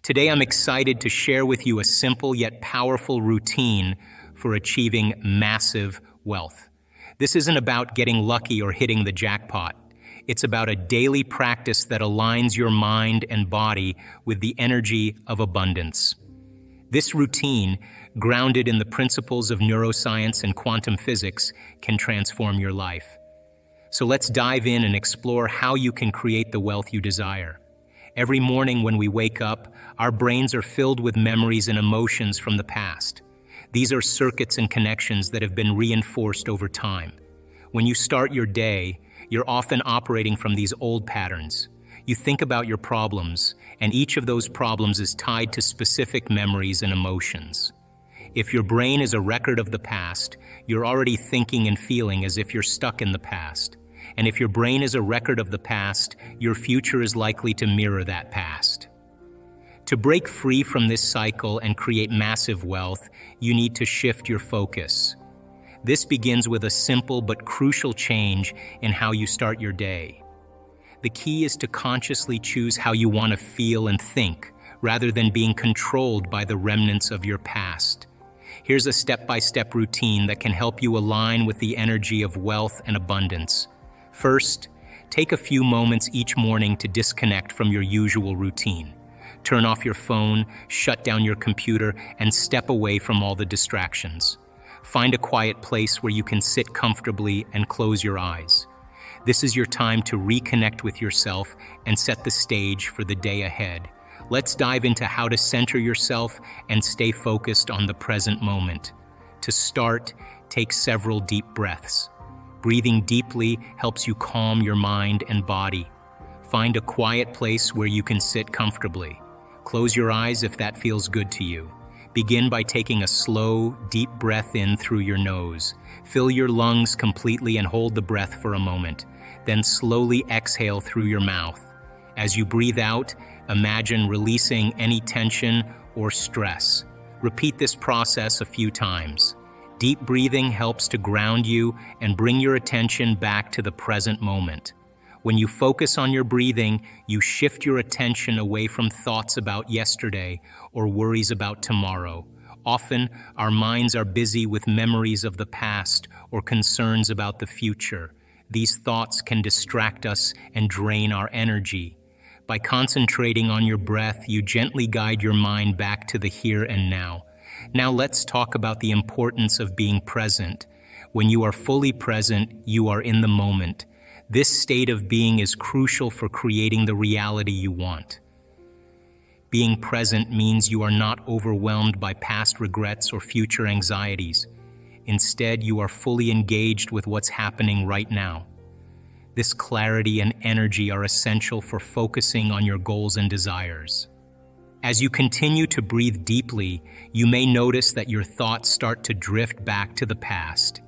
Today I'm excited to share with you a simple yet powerful routine for achieving massive wealth. This isn't about getting lucky or hitting the jackpot. It's about a daily practice that aligns your mind and body with the energy of abundance. This routine, grounded in the principles of neuroscience and quantum physics, can transform your life. So let's dive in and explore how you can create the wealth you desire. Every morning when we wake up, our brains are filled with memories and emotions from the past. These are circuits and connections that have been reinforced over time. When you start your day, you're often operating from these old patterns. You think about your problems, and each of those problems is tied to specific memories and emotions. If your brain is a record of the past, you're already thinking and feeling as if you're stuck in the past. And if your brain is a record of the past, your future is likely to mirror that past. To break free from this cycle and create massive wealth, you need to shift your focus. This begins with a simple but crucial change in how you start your day. The key is to consciously choose how you want to feel and think, rather than being controlled by the remnants of your past. Here's a step-by-step routine that can help you align with the energy of wealth and abundance. First, take a few moments each morning to disconnect from your usual routine. Turn off your phone, shut down your computer, and step away from all the distractions. Find a quiet place where you can sit comfortably and close your eyes. This is your time to reconnect with yourself and set the stage for the day ahead. Let's dive into how to center yourself and stay focused on the present moment. To start, take several deep breaths. Breathing deeply helps you calm your mind and body. Find a quiet place where you can sit comfortably. Close your eyes if that feels good to you. Begin by taking a slow, deep breath in through your nose. Fill your lungs completely and hold the breath for a moment. Then slowly exhale through your mouth. As you breathe out, imagine releasing any tension or stress. Repeat this process a few times. Deep breathing helps to ground you and bring your attention back to the present moment. When you focus on your breathing, you shift your attention away from thoughts about yesterday or worries about tomorrow. Often, our minds are busy with memories of the past or concerns about the future. These thoughts can distract us and drain our energy. By concentrating on your breath, you gently guide your mind back to the here and now. Now let's talk about the importance of being present. When you are fully present, you are in the moment. This state of being is crucial for creating the reality you want. Being present means you are not overwhelmed by past regrets or future anxieties. Instead, you are fully engaged with what's happening right now. This clarity and energy are essential for focusing on your goals and desires. As you continue to breathe deeply, you may notice that your thoughts start to drift back to the past.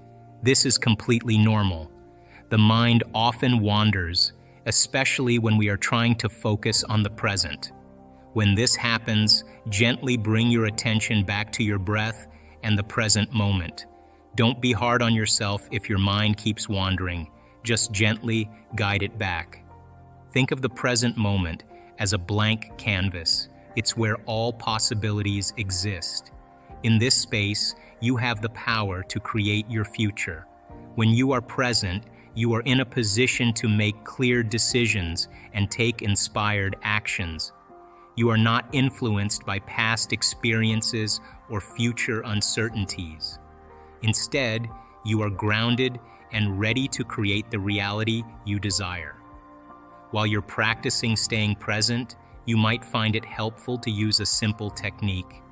This is completely normal. The mind often wanders, especially when we are trying to focus on the present. When this happens, gently bring your attention back to your breath and the present moment. Don't be hard on yourself if your mind keeps wandering. Just gently guide it back. Think of the present moment as a blank canvas. It's where all possibilities exist. In this space, you have the power to create your future. When you are present, you are in a position to make clear decisions and take inspired actions. You are not influenced by past experiences or future uncertainties. Instead, you are grounded and ready to create the reality you desire. While you're practicing staying present, you might find it helpful to use a simple technique.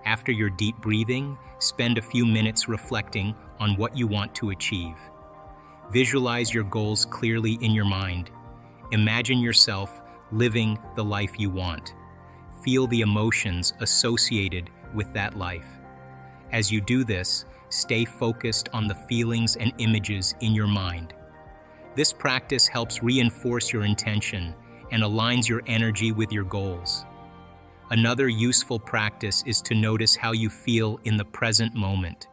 After your deep breathing, spend a few minutes reflecting on what you want to achieve. Visualize your goals clearly in your mind. Imagine yourself living the life you want. Feel the emotions associated with that life. As you do this, stay focused on the feelings and images in your mind. This practice helps reinforce your intention and aligns your energy with your goals. Another useful practice is to notice how you feel in the present moment.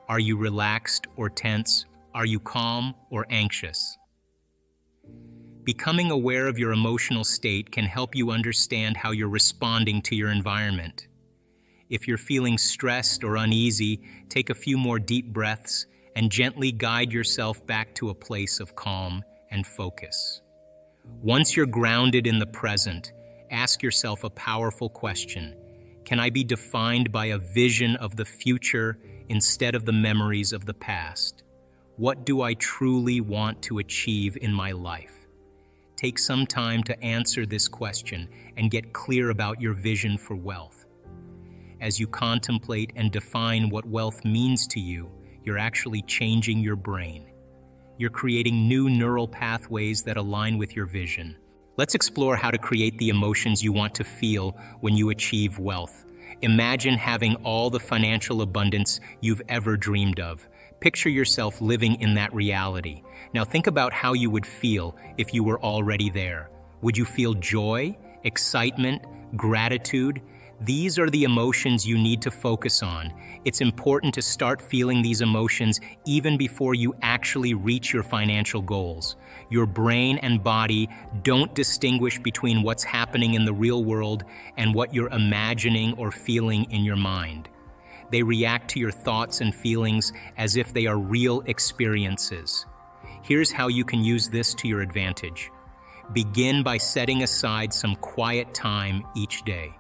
Are you relaxed or tense? Are you calm or anxious? Becoming aware of your emotional state can help you understand how you're responding to your environment. If you're feeling stressed or uneasy, take a few more deep breaths and gently guide yourself back to a place of calm and focus. Once you're grounded in the present, ask yourself a powerful question. Can I be defined by a vision of the future instead of the memories of the past? What do I truly want to achieve in my life? Take some time to answer this question and get clear about your vision for wealth. As you contemplate and define what wealth means to you, you're actually changing your brain. You're creating new neural pathways that align with your vision. Let's explore how to create the emotions you want to feel when you achieve wealth. Imagine having all the financial abundance you've ever dreamed of. Picture yourself living in that reality. Now think about how you would feel if you were already there. Would you feel joy, excitement, gratitude? These are the emotions you need to focus on. It's important to start feeling these emotions even before you actually reach your financial goals. Your brain and body don't distinguish between what's happening in the real world and what you're imagining or feeling in your mind. They react to your thoughts and feelings as if they are real experiences. Here's how you can use this to your advantage. Begin by setting aside some quiet time each day.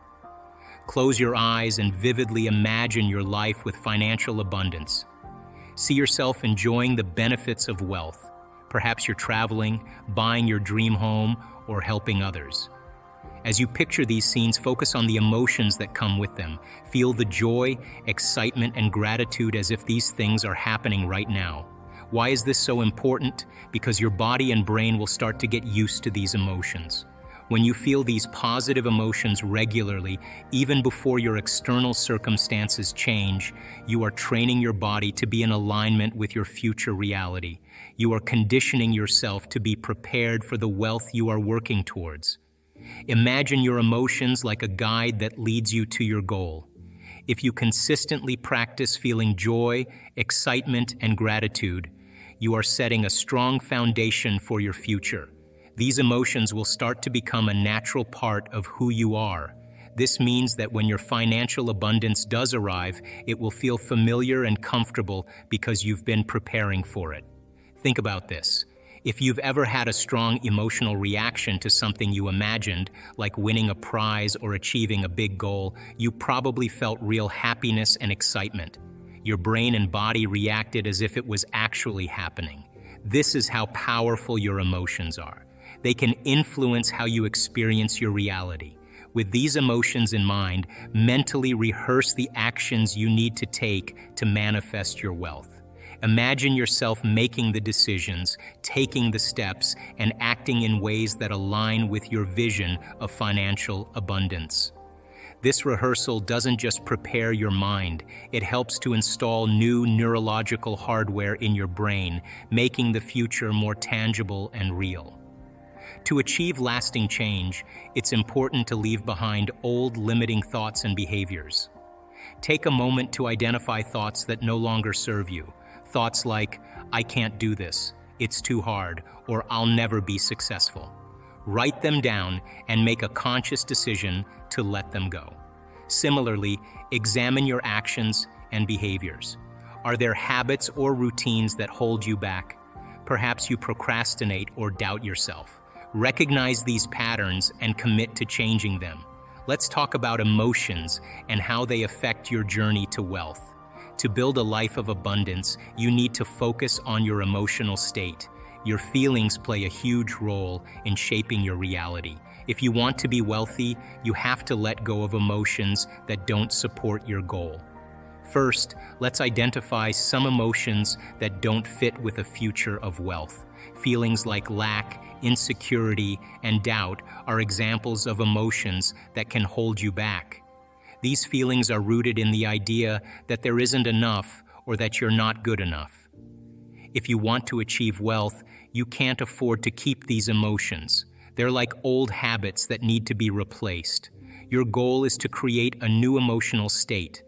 Close your eyes and vividly imagine your life with financial abundance. See yourself enjoying the benefits of wealth. Perhaps you're traveling, buying your dream home, or helping others. As you picture these scenes, focus on the emotions that come with them. Feel the joy, excitement, and gratitude as if these things are happening right now. Why is this so important? Because your body and brain will start to get used to these emotions. When you feel these positive emotions regularly, even before your external circumstances change, you are training your body to be in alignment with your future reality. You are conditioning yourself to be prepared for the wealth you are working towards. Imagine your emotions like a guide that leads you to your goal. If you consistently practice feeling joy, excitement, and gratitude, you are setting a strong foundation for your future. These emotions will start to become a natural part of who you are. This means that when your financial abundance does arrive, it will feel familiar and comfortable because you've been preparing for it. Think about this. If you've ever had a strong emotional reaction to something you imagined, like winning a prize or achieving a big goal, you probably felt real happiness and excitement. Your brain and body reacted as if it was actually happening. This is how powerful your emotions are. They can influence how you experience your reality. With these emotions in mind, mentally rehearse the actions you need to take to manifest your wealth. Imagine yourself making the decisions, taking the steps, and acting in ways that align with your vision of financial abundance. This rehearsal doesn't just prepare your mind, it helps to install new neurological hardware in your brain, making the future more tangible and real. To achieve lasting change, it's important to leave behind old limiting thoughts and behaviors. Take a moment to identify thoughts that no longer serve you. Thoughts like, "I can't do this," "it's too hard," or "I'll never be successful." Write them down and make a conscious decision to let them go. Similarly, examine your actions and behaviors. Are there habits or routines that hold you back? Perhaps you procrastinate or doubt yourself. Recognize these patterns and commit to changing them. Let's talk about emotions and how they affect your journey to wealth. To build a life of abundance, you need to focus on your emotional state. Your feelings play a huge role in shaping your reality. If you want to be wealthy, you have to let go of emotions that don't support your goal. First, let's identify some emotions that don't fit with a future of wealth. Feelings like lack, insecurity, and doubt are examples of emotions that can hold you back. These feelings are rooted in the idea that there isn't enough or that you're not good enough. If you want to achieve wealth, you can't afford to keep these emotions. They're like old habits that need to be replaced. Your goal is to create a new emotional state.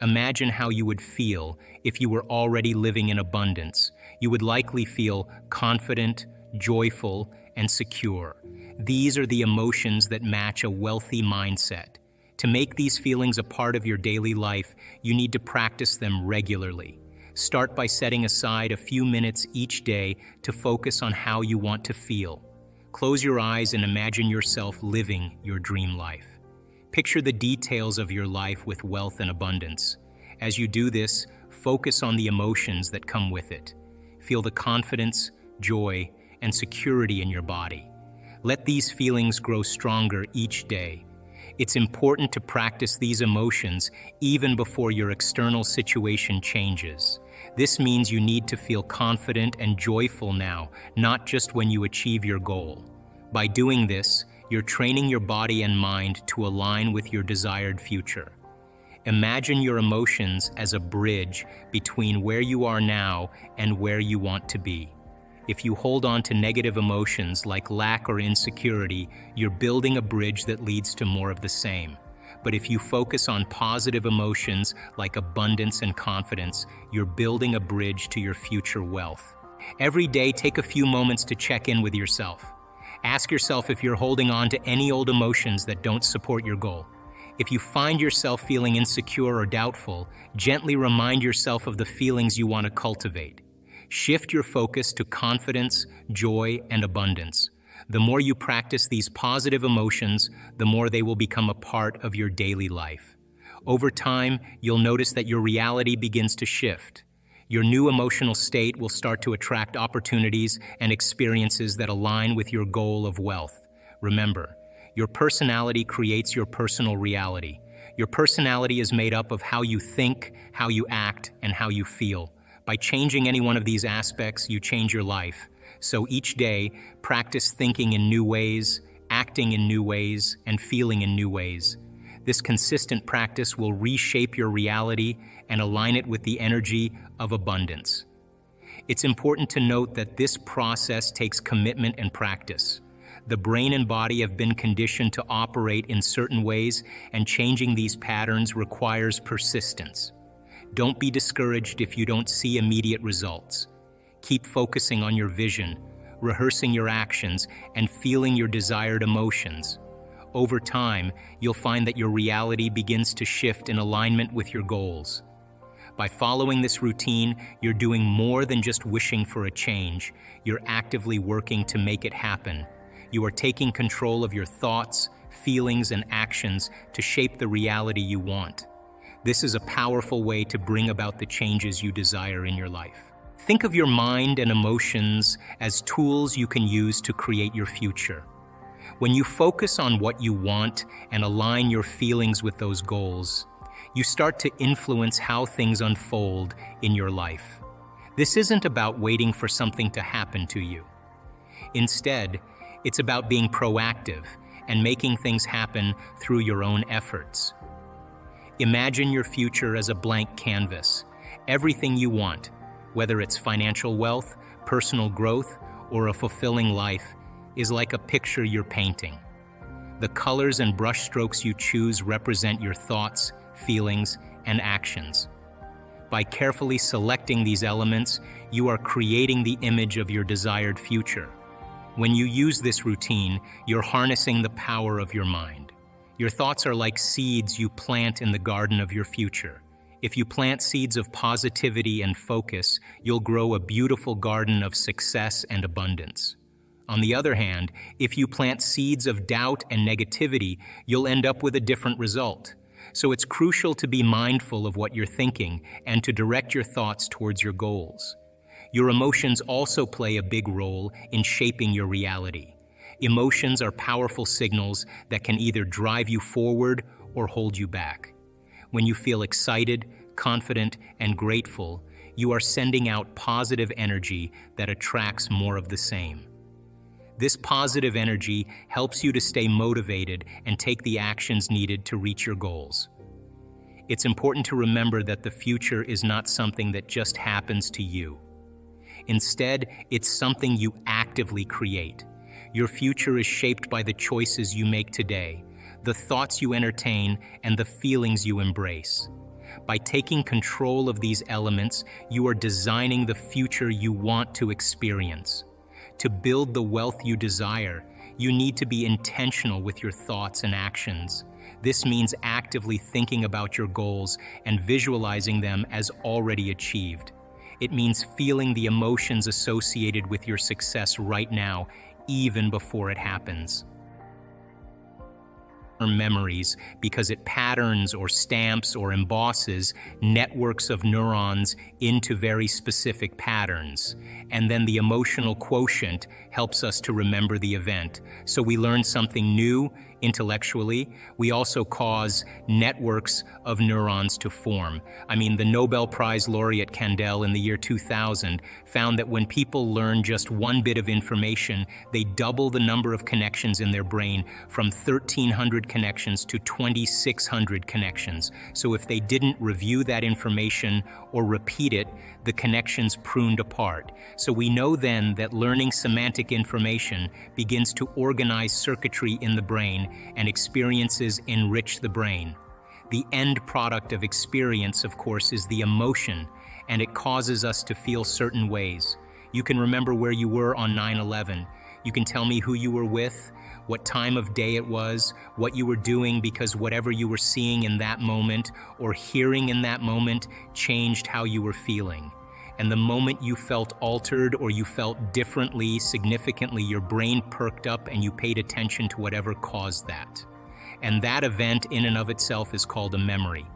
Imagine how you would feel if you were already living in abundance. You would likely feel confident, joyful, and secure. These are the emotions that match a wealthy mindset. To make these feelings a part of your daily life, you need to practice them regularly. Start by setting aside a few minutes each day to focus on how you want to feel. Close your eyes and imagine yourself living your dream life. Picture the details of your life with wealth and abundance. As you do this, focus on the emotions that come with it. Feel the confidence, joy, and security in your body. Let these feelings grow stronger each day. It's important to practice these emotions even before your external situation changes. This means you need to feel confident and joyful now, not just when you achieve your goal. By doing this, you're training your body and mind to align with your desired future. Imagine your emotions as a bridge between where you are now and where you want to be. If you hold on to negative emotions like lack or insecurity, you're building a bridge that leads to more of the same. But if you focus on positive emotions like abundance and confidence, you're building a bridge to your future wealth. Every day, take a few moments to check in with yourself. Ask yourself if you're holding on to any old emotions that don't support your goal. If you find yourself feeling insecure or doubtful, gently remind yourself of the feelings you want to cultivate. Shift your focus to confidence, joy, and abundance. The more you practice these positive emotions, the more they will become a part of your daily life. Over time, you'll notice that your reality begins to shift. Your new emotional state will start to attract opportunities and experiences that align with your goal of wealth. Remember, your personality creates your personal reality. Your personality is made up of how you think, how you act, and how you feel. By changing any one of these aspects, you change your life. So each day, practice thinking in new ways, acting in new ways, and feeling in new ways. This consistent practice will reshape your reality and align it with the energy of abundance. It's important to note that this process takes commitment and practice. The brain and body have been conditioned to operate in certain ways, and changing these patterns requires persistence. Don't be discouraged if you don't see immediate results. Keep focusing on your vision, rehearsing your actions, and feeling your desired emotions. Over time, you'll find that your reality begins to shift in alignment with your goals. By following this routine, you're doing more than just wishing for a change. You're actively working to make it happen. You are taking control of your thoughts, feelings, and actions to shape the reality you want. This is a powerful way to bring about the changes you desire in your life. Think of your mind and emotions as tools you can use to create your future. When you focus on what you want and align your feelings with those goals, you start to influence how things unfold in your life. This isn't about waiting for something to happen to you. Instead, it's about being proactive and making things happen through your own efforts. Imagine your future as a blank canvas. Everything you want, whether it's financial wealth, personal growth, or a fulfilling life, is like a picture you're painting. The colors and brushstrokes you choose represent your thoughts, feelings, and actions. By carefully selecting these elements, you are creating the image of your desired future. When you use this routine, you're harnessing the power of your mind. Your thoughts are like seeds you plant in the garden of your future. If you plant seeds of positivity and focus, you'll grow a beautiful garden of success and abundance. On the other hand, if you plant seeds of doubt and negativity, you'll end up with a different result. So it's crucial to be mindful of what you're thinking and to direct your thoughts towards your goals. Your emotions also play a big role in shaping your reality. Emotions are powerful signals that can either drive you forward or hold you back. When you feel excited, confident, and grateful, you are sending out positive energy that attracts more of the same. This positive energy helps you to stay motivated and take the actions needed to reach your goals. It's important to remember that the future is not something that just happens to you. Instead, it's something you actively create. Your future is shaped by the choices you make today, the thoughts you entertain, and the feelings you embrace. By taking control of these elements, you are designing the future you want to experience. To build the wealth you desire, you need to be intentional with your thoughts and actions. This means actively thinking about your goals and visualizing them as already achieved. It means feeling the emotions associated with your success right now, even before it happens. Memories, because it patterns or stamps or embosses networks of neurons into very specific patterns. And then the emotional quotient helps us to remember the event. So we learn something new intellectually. We also cause networks of neurons to form. I mean, the Nobel Prize laureate Kandel in the year 2000 found that when people learn just one bit of information, they double the number of connections in their brain from 1,300 connections to 2,600 connections. So if they didn't review that information or repeat it, the connections pruned apart. So we know then that learning semantic information begins to organize circuitry in the brain, and experiences enrich the brain. The end product of experience, of course, is the emotion, and it causes us to feel certain ways. You can remember where you were on 9/11. You can tell me who you were with, what time of day it was, what you were doing, because whatever you were seeing in that moment or hearing in that moment changed how you were feeling. And the moment you felt altered or you felt differently, significantly, your brain perked up and you paid attention to whatever caused that. And that event in and of itself is called a memory.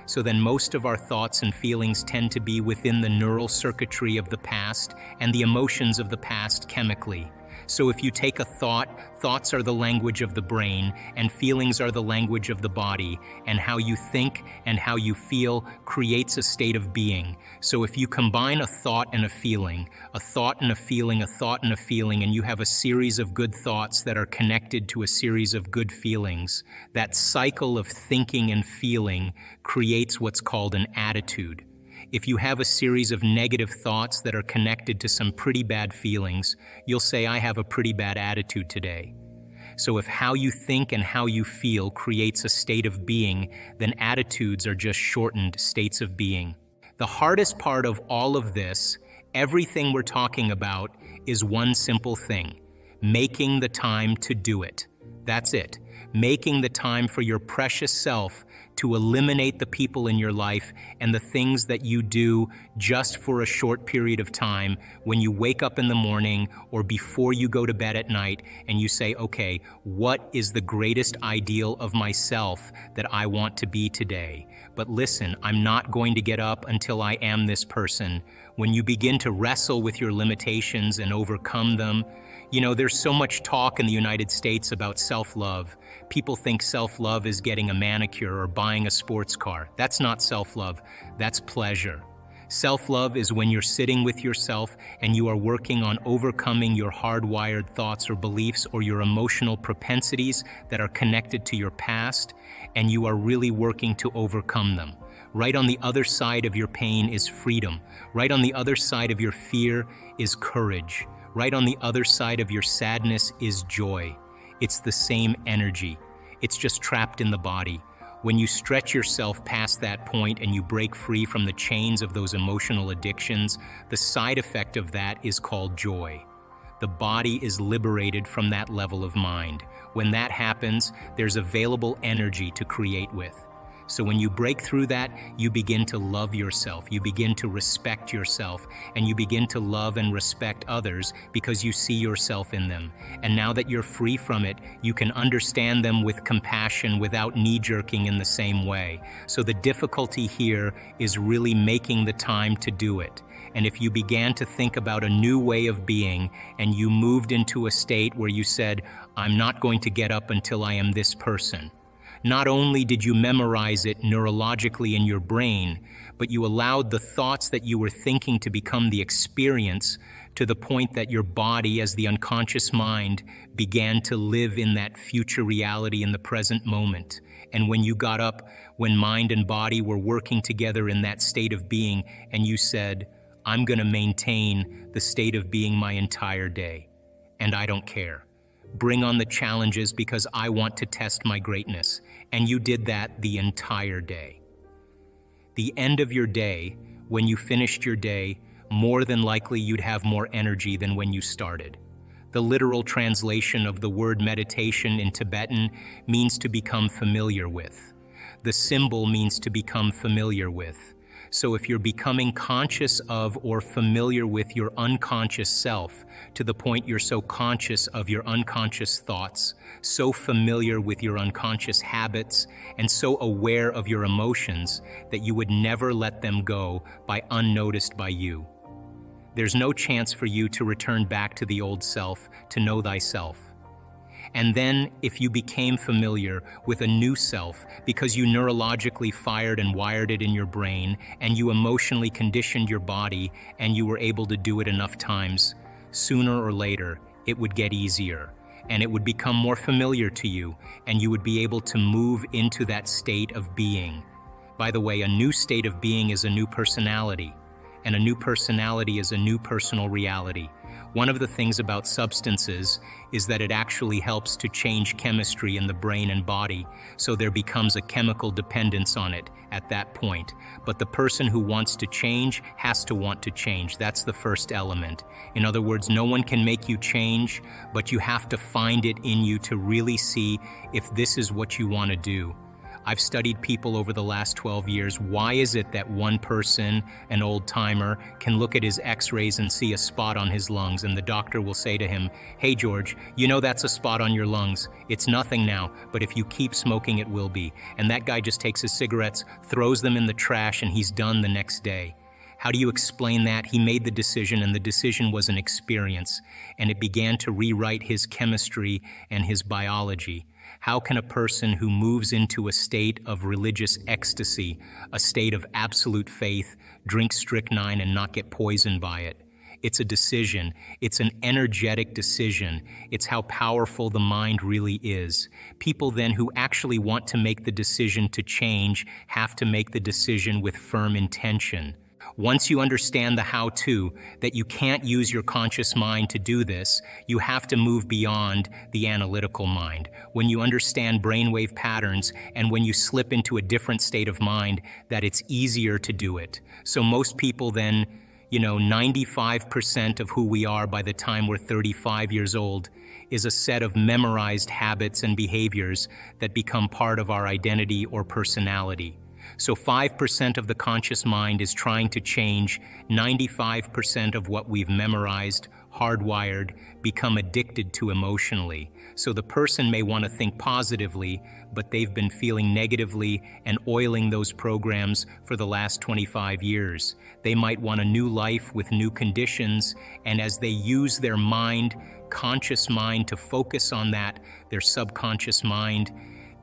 So then most of our thoughts and feelings tend to be within the neural circuitry of the past and the emotions of the past chemically. So if you take a thought, thoughts are the language of the brain, and feelings are the language of the body, and how you think and how you feel creates a state of being. So if you combine a thought and a feeling, a thought and a feeling, a thought and a feeling, and you have a series of good thoughts that are connected to a series of good feelings, that cycle of thinking and feeling creates what's called an attitude. If you have a series of negative thoughts that are connected to some pretty bad feelings, you'll say, I have a pretty bad attitude today. So if how you think and how you feel creates a state of being, then attitudes are just shortened states of being. The hardest part of all of this, everything we're talking about, is one simple thing: making the time to do it. That's it. Making the time for your precious self to eliminate the people in your life and the things that you do just for a short period of time when you wake up in the morning or before you go to bed at night, and you say, okay, what is the greatest ideal of myself that I want to be today? But listen, I'm not going to get up until I am this person. When you begin to wrestle with your limitations and overcome them, you know, there's so much talk in the United States about self-love. People think self-love is getting a manicure or buying a sports car. That's not self-love, that's pleasure. Self-love is when you're sitting with yourself and you are working on overcoming your hardwired thoughts or beliefs or your emotional propensities that are connected to your past, and you are really working to overcome them. Right on the other side of your pain is freedom. Right on the other side of your fear is courage. Right on the other side of your sadness is joy. It's the same energy. It's just trapped in the body. When you stretch yourself past that point and you break free from the chains of those emotional addictions, the side effect of that is called joy. The body is liberated from that level of mind. When that happens, there's available energy to create with. So when you break through that, you begin to love yourself, you begin to respect yourself, and you begin to love and respect others because you see yourself in them. And now that you're free from it, you can understand them with compassion without knee-jerking in the same way. So the difficulty here is really making the time to do it. And if you began to think about a new way of being and you moved into a state where you said, I'm not going to get up until I am this person, not only did you memorize it neurologically in your brain, but you allowed the thoughts that you were thinking to become the experience to the point that your body, as the unconscious mind, began to live in that future reality in the present moment. And when you got up, when mind and body were working together in that state of being, and you said, I'm going to maintain the state of being my entire day, and I don't care. Bring on the challenges because I want to test my greatness. And you did that the entire day. The end of your day, when you finished your day, more than likely you'd have more energy than when you started. The literal translation of the word meditation in Tibetan means to become familiar with. The symbol means to become familiar with. So if you're becoming conscious of or familiar with your unconscious self, to the point you're so conscious of your unconscious thoughts, so familiar with your unconscious habits, and so aware of your emotions that you would never let them go by unnoticed by you, there's no chance for you to return back to the old self, to know thyself. And then, if you became familiar with a new self because you neurologically fired and wired it in your brain, and you emotionally conditioned your body, and you were able to do it enough times, sooner or later, it would get easier, and it would become more familiar to you, and you would be able to move into that state of being. By the way, a new state of being is a new personality, and a new personality is a new personal reality. One of the things about substances is that it actually helps to change chemistry in the brain and body, so there becomes a chemical dependence on it at that point. But the person who wants to change has to want to change. That's the first element. In other words, no one can make you change, but you have to find it in you to really see if this is what you want to do. I've studied people over the last 12 years. Why is it that one person, an old-timer, can look at his x-rays and see a spot on his lungs, and the doctor will say to him, "Hey George, you know that's a spot on your lungs. It's nothing now, but if you keep smoking it will be." And that guy just takes his cigarettes, throws them in the trash, and he's done the next day. How do you explain that? He made the decision, and the decision was an experience, and it began to rewrite his chemistry and his biology. How can a person who moves into a state of religious ecstasy, a state of absolute faith, drink strychnine and not get poisoned by it? It's a decision. It's an energetic decision. It's how powerful the mind really is. People then who actually want to make the decision to change have to make the decision with firm intention. Once you understand the how-to, that you can't use your conscious mind to do this, you have to move beyond the analytical mind. When you understand brainwave patterns and when you slip into a different state of mind, that it's easier to do it. So most people then, 95% of who we are by the time we're 35 years old is a set of memorized habits and behaviors that become part of our identity or personality. So 5% of the conscious mind is trying to change 95% of what we've memorized, hardwired, become addicted to emotionally. So the person may want to think positively, but they've been feeling negatively and oiling those programs for the last 25 years. They might want a new life with new conditions, and as they use their mind, conscious mind, to focus on that, their subconscious mind,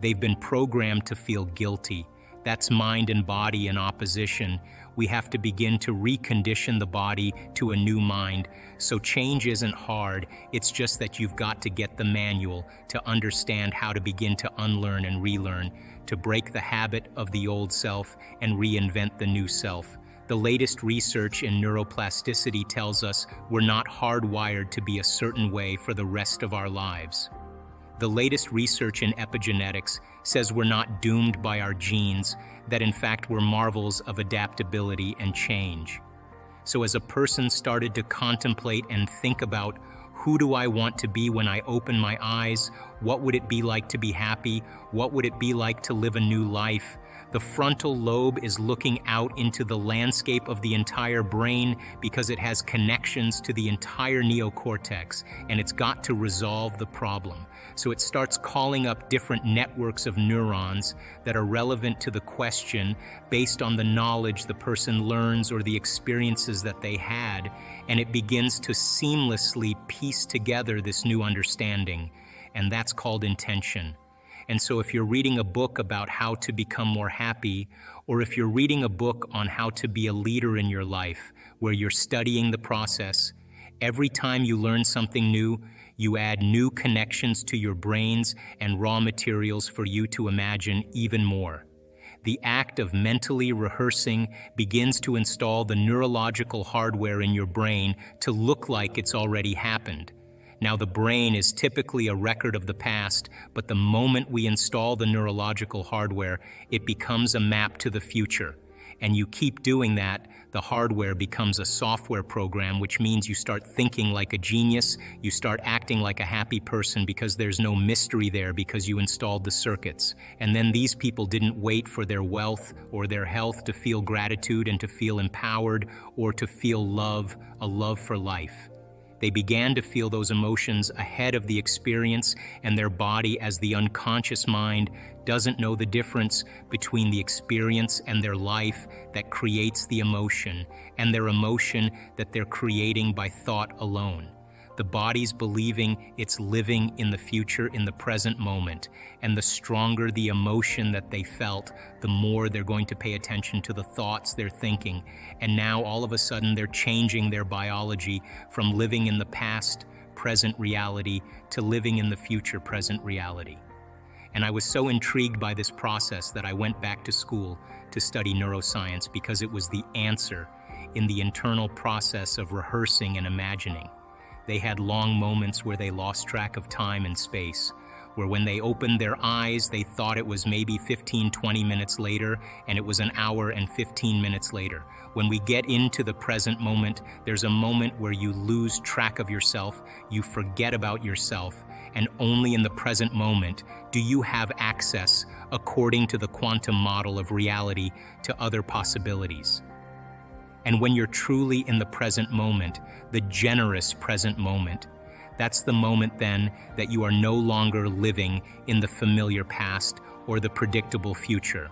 they've been programmed to feel guilty. That's mind and body in opposition. We have to begin to recondition the body to a new mind. So change isn't hard. It's just that you've got to get the manual to understand how to begin to unlearn and relearn, to break the habit of the old self and reinvent the new self. The latest research in neuroplasticity tells us we're not hardwired to be a certain way for the rest of our lives. The latest research in epigenetics says we're not doomed by our genes, that in fact we're marvels of adaptability and change. So as a person started to contemplate and think about, who do I want to be when I open my eyes? What would it be like to be happy? What would it be like to live a new life? The frontal lobe is looking out into the landscape of the entire brain because it has connections to the entire neocortex, and it's got to resolve the problem. So it starts calling up different networks of neurons that are relevant to the question based on the knowledge the person learns or the experiences that they had, and it begins to seamlessly piece together this new understanding, and that's called intention. And so if you're reading a book about how to become more happy, or if you're reading a book on how to be a leader in your life, where you're studying the process, every time you learn something new, you add new connections to your brains and raw materials for you to imagine even more. The act of mentally rehearsing begins to install the neurological hardware in your brain to look like it's already happened. Now, the brain is typically a record of the past, but the moment we install the neurological hardware, it becomes a map to the future. And you keep doing that, the hardware becomes a software program, which means you start thinking like a genius, you start acting like a happy person because there's no mystery there because you installed the circuits. And then these people didn't wait for their wealth or their health to feel gratitude and to feel empowered or to feel love, a love for life. They began to feel those emotions ahead of the experience, and their body, as the unconscious mind, doesn't know the difference between the experience and their life that creates the emotion, and their emotion that they're creating by thought alone. The body's believing it's living in the future, in the present moment, and the stronger the emotion that they felt, the more they're going to pay attention to the thoughts they're thinking. And now all of a sudden they're changing their biology from living in the past, present reality to living in the future, present reality. And I was so intrigued by this process that I went back to school to study neuroscience because it was the answer in the internal process of rehearsing and imagining. They had long moments where they lost track of time and space, where when they opened their eyes, they thought it was maybe 15, 20 minutes later, and it was an hour and 15 minutes later. When we get into the present moment, there's a moment where you lose track of yourself, you forget about yourself, and only in the present moment do you have access, according to the quantum model of reality, to other possibilities. And when you're truly in the present moment, the generous present moment, that's the moment then that you are no longer living in the familiar past or the predictable future.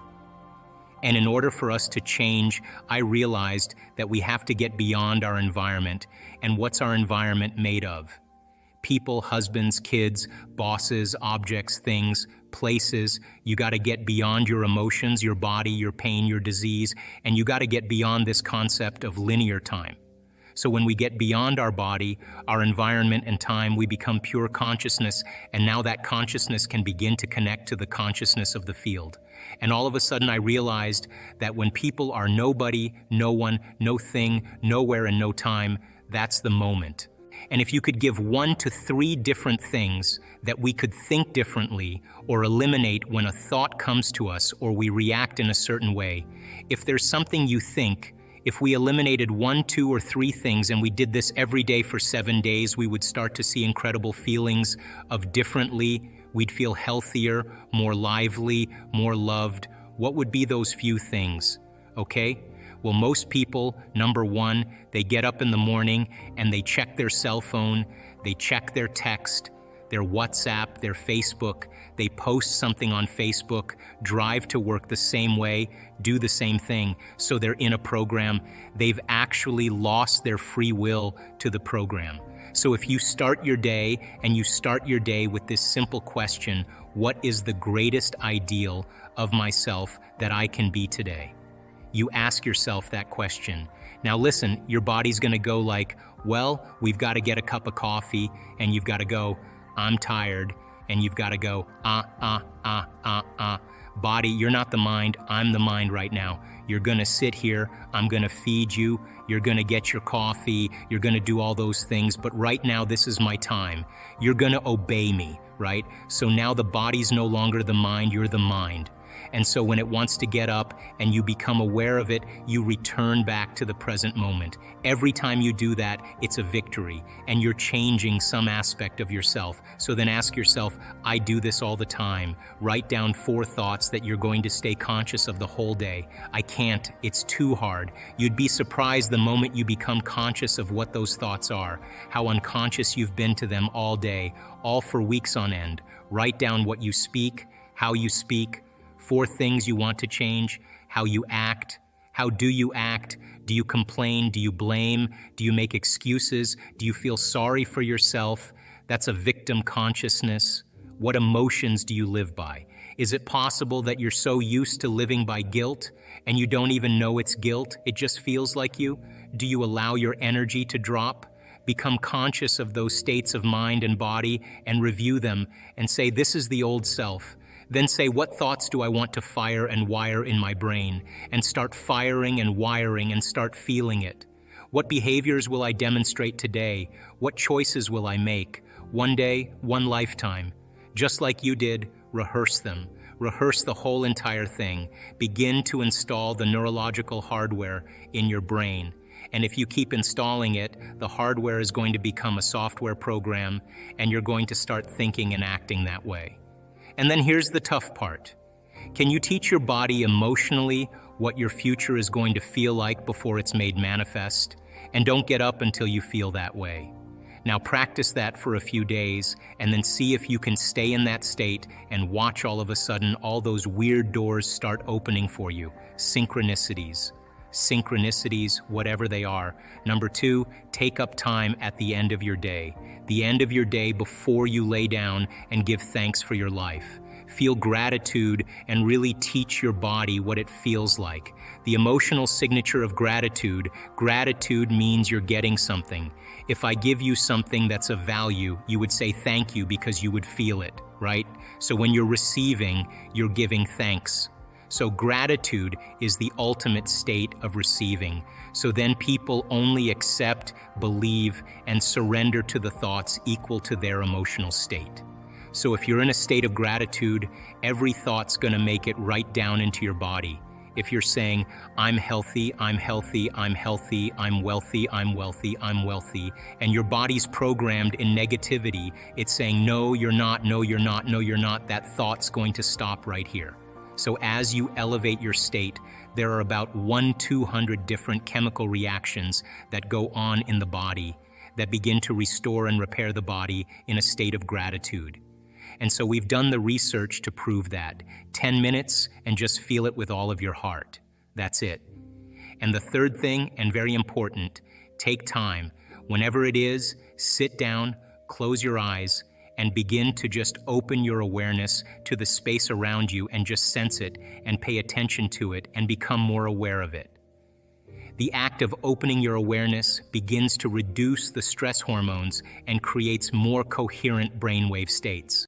And in order for us to change, I realized that we have to get beyond our environment. And what's our environment made of? People, husbands, kids, bosses, objects, things, places. You got to get beyond your emotions, your body, your pain, your disease, and you got to get beyond this concept of linear time. So when we get beyond our body, our environment and time, we become pure consciousness, and now that consciousness can begin to connect to the consciousness of the field. And all of a sudden I realized that when people are nobody, no one, no thing, nowhere and no time, that's the moment. And if you could give 1 to 3 different things that we could think differently or eliminate when a thought comes to us or we react in a certain way, if there's something you think, if we eliminated 1, 2, or 3 things and we did this every day for 7 days, we would start to see incredible feelings of differently. We'd feel healthier, more lively, more loved. What would be those few things? Okay? Well, most people, number 1, they get up in the morning and they check their cell phone, they check their text, their WhatsApp, their Facebook, they post something on Facebook, drive to work the same way, do the same thing. So they're in a program. They've actually lost their free will to the program. So if you start your day and you start your day with this simple question, what is the greatest ideal of myself that I can be today? You ask yourself that question. Now listen, your body's gonna go like, well, we've got to get a cup of coffee, and you've got to go, I'm tired, and you've got to go, Body, you're not the mind, I'm the mind right now. You're gonna sit here, I'm gonna feed you, you're gonna get your coffee, you're gonna do all those things, but right now this is my time. You're gonna obey me, right? So now the body's no longer the mind, you're the mind. And so when it wants to get up and you become aware of it, you return back to the present moment. Every time you do that, it's a victory, and you're changing some aspect of yourself. So then ask yourself, I do this all the time. Write down 4 thoughts that you're going to stay conscious of the whole day. I can't, it's too hard. You'd be surprised the moment you become conscious of what those thoughts are, how unconscious you've been to them all day, all for weeks on end. Write down what you speak, how you speak, 4 things you want to change, how you act. How do you act? Do you complain? Do you blame? Do you make excuses? Do you feel sorry for yourself? That's a victim consciousness. What emotions do you live by? Is it possible that you're so used to living by guilt and you don't even know it's guilt? It just feels like you? Do you allow your energy to drop? Become conscious of those states of mind and body and review them and say, this is the old self. Then say, what thoughts do I want to fire and wire in my brain? And start firing and wiring and start feeling it. What behaviors will I demonstrate today? What choices will I make? One day, one lifetime. Just like you did, rehearse them. Rehearse the whole entire thing. Begin to install the neurological hardware in your brain. And if you keep installing it, the hardware is going to become a software program, and you're going to start thinking and acting that way. And then here's the tough part. Can you teach your body emotionally what your future is going to feel like before it's made manifest? And don't get up until you feel that way. Now practice that for a few days and then see if you can stay in that state and watch all of a sudden all those weird doors start opening for you. Synchronicities, whatever they are. Number 2, take up time at the end of your day. The end of your day before you lay down and give thanks for your life. Feel gratitude and really teach your body what it feels like. The emotional signature of gratitude. Gratitude means you're getting something. If I give you something that's of value, you would say thank you because you would feel it, right? So when you're receiving, you're giving thanks. So gratitude is the ultimate state of receiving. So then people only accept, believe, and surrender to the thoughts equal to their emotional state. So if you're in a state of gratitude, every thought's gonna make it right down into your body. If you're saying, I'm healthy, I'm healthy, I'm healthy, I'm wealthy, I'm wealthy, I'm wealthy, and your body's programmed in negativity, it's saying, no, you're not, no, you're not, no, you're not, that thought's going to stop right here. So as you elevate your state, there are about 100-200 different chemical reactions that go on in the body that begin to restore and repair the body in a state of gratitude. And so we've done the research to prove that. 10 minutes and just feel it with all of your heart. That's it. And the third thing, and very important, take time. Whenever it is, sit down, close your eyes, and begin to just open your awareness to the space around you and just sense it and pay attention to it and become more aware of it. The act of opening your awareness begins to reduce the stress hormones and creates more coherent brainwave states.